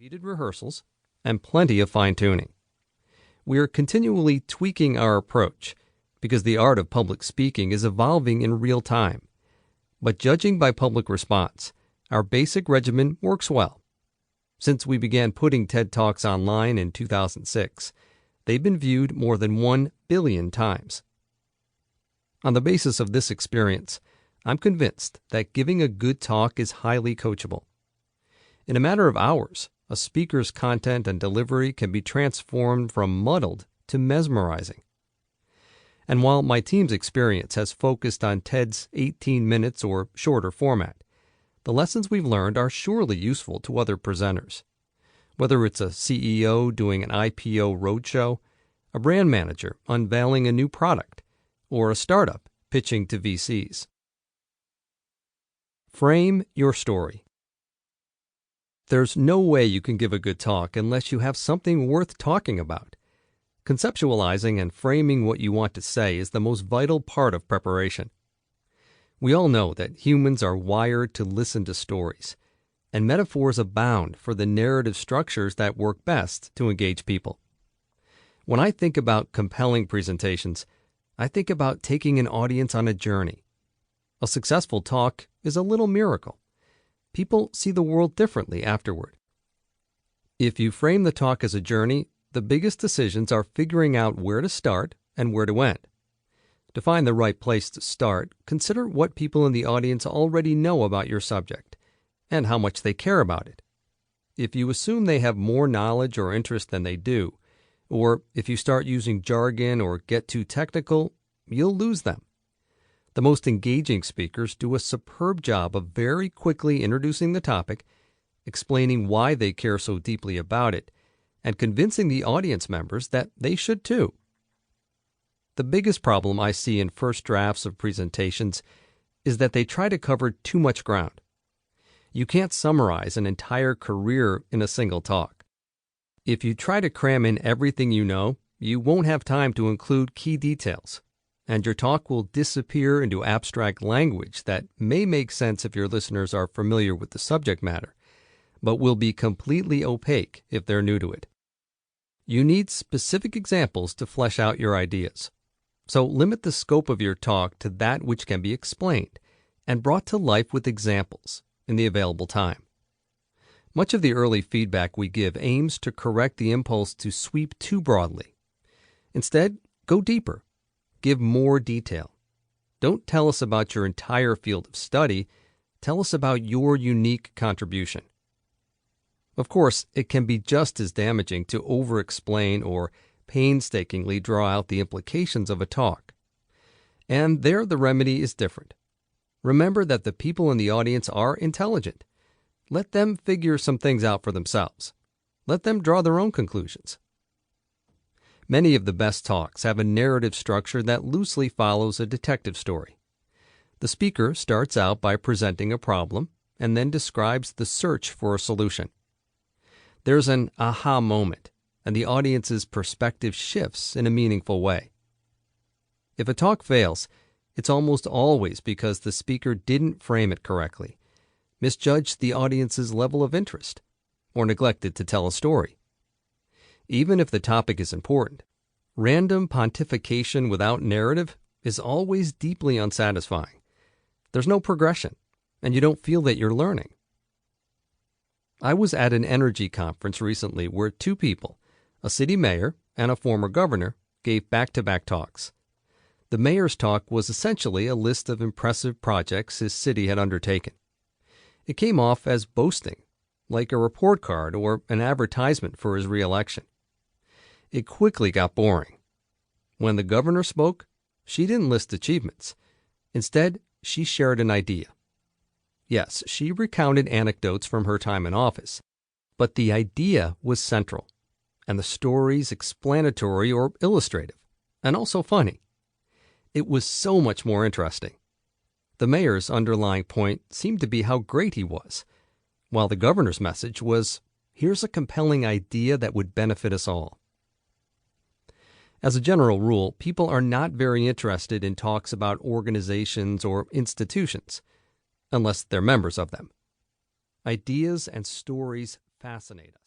repeated rehearsals, and plenty of fine-tuning. We are continually tweaking our approach because the art of public speaking is evolving in real time. But judging by public response, our basic regimen works well. Since we began putting TED Talks online in 2006, they've been viewed more than 1 billion times. On the basis of this experience, I'm convinced that giving a good talk is highly coachable. In a matter of hours, a speaker's content and delivery can be transformed from muddled to mesmerizing. And while my team's experience has focused on TED's 18 minutes or shorter format, the lessons we've learned are surely useful to other presenters. Whether it's a CEO doing an IPO roadshow, a brand manager unveiling a new product, or a startup pitching to VCs. Frame your story. There's no way you can give a good talk unless you have something worth talking about. Conceptualizing and framing what you want to say is the most vital part of preparation. We all know that humans are wired to listen to stories, and metaphors abound for the narrative structures that work best to engage people. When I think about compelling presentations, I think about taking an audience on a journey. A successful talk is a little miracle. People see the world differently afterward. If you frame the talk as a journey, the biggest decisions are figuring out where to start and where to end. To find the right place to start, consider what people in the audience already know about your subject and how much they care about it. If you assume they have more knowledge or interest than they do, or if you start using jargon or get too technical, you'll lose them. The most engaging speakers do a superb job of very quickly introducing the topic, explaining why they care so deeply about it, and convincing the audience members that they should too. The biggest problem I see in first drafts of presentations is that they try to cover too much ground. You can't summarize an entire career in a single talk. If you try to cram in everything you know, you won't have time to include key details, and your talk will disappear into abstract language that may make sense if your listeners are familiar with the subject matter, but will be completely opaque if they're new to it. You need specific examples to flesh out your ideas. So limit the scope of your talk to that which can be explained and brought to life with examples in the available time. Much of the early feedback we give aims to correct the impulse to sweep too broadly. Instead, go deeper. Give more detail. Don't tell us about your entire field of study. Tell us about your unique contribution. Of course, it can be just as damaging to over-explain or painstakingly draw out the implications of a talk. And there the remedy is different. Remember that the people in the audience are intelligent. Let them figure some things out for themselves. Let them draw their own conclusions. Many of the best talks have a narrative structure that loosely follows a detective story. The speaker starts out by presenting a problem and then describes the search for a solution. There's an aha moment, and the audience's perspective shifts in a meaningful way. If a talk fails, it's almost always because the speaker didn't frame it correctly, misjudged the audience's level of interest, or neglected to tell a story. Even if the topic is important, random pontification without narrative is always deeply unsatisfying. There's no progression, and you don't feel that you're learning. I was at an energy conference recently where two people, a city mayor and a former governor, gave back-to-back talks. The mayor's talk was essentially a list of impressive projects his city had undertaken. It came off as boasting, like a report card or an advertisement for his re-election. It quickly got boring. When the governor spoke, she didn't list achievements. Instead, she shared an idea. Yes, she recounted anecdotes from her time in office, but the idea was central, and the stories explanatory or illustrative, and also funny. It was so much more interesting. The mayor's underlying point seemed to be how great he was, while the governor's message was, here's a compelling idea that would benefit us all. As a general rule, people are not very interested in talks about organizations or institutions, unless they're members of them. Ideas and stories fascinate us.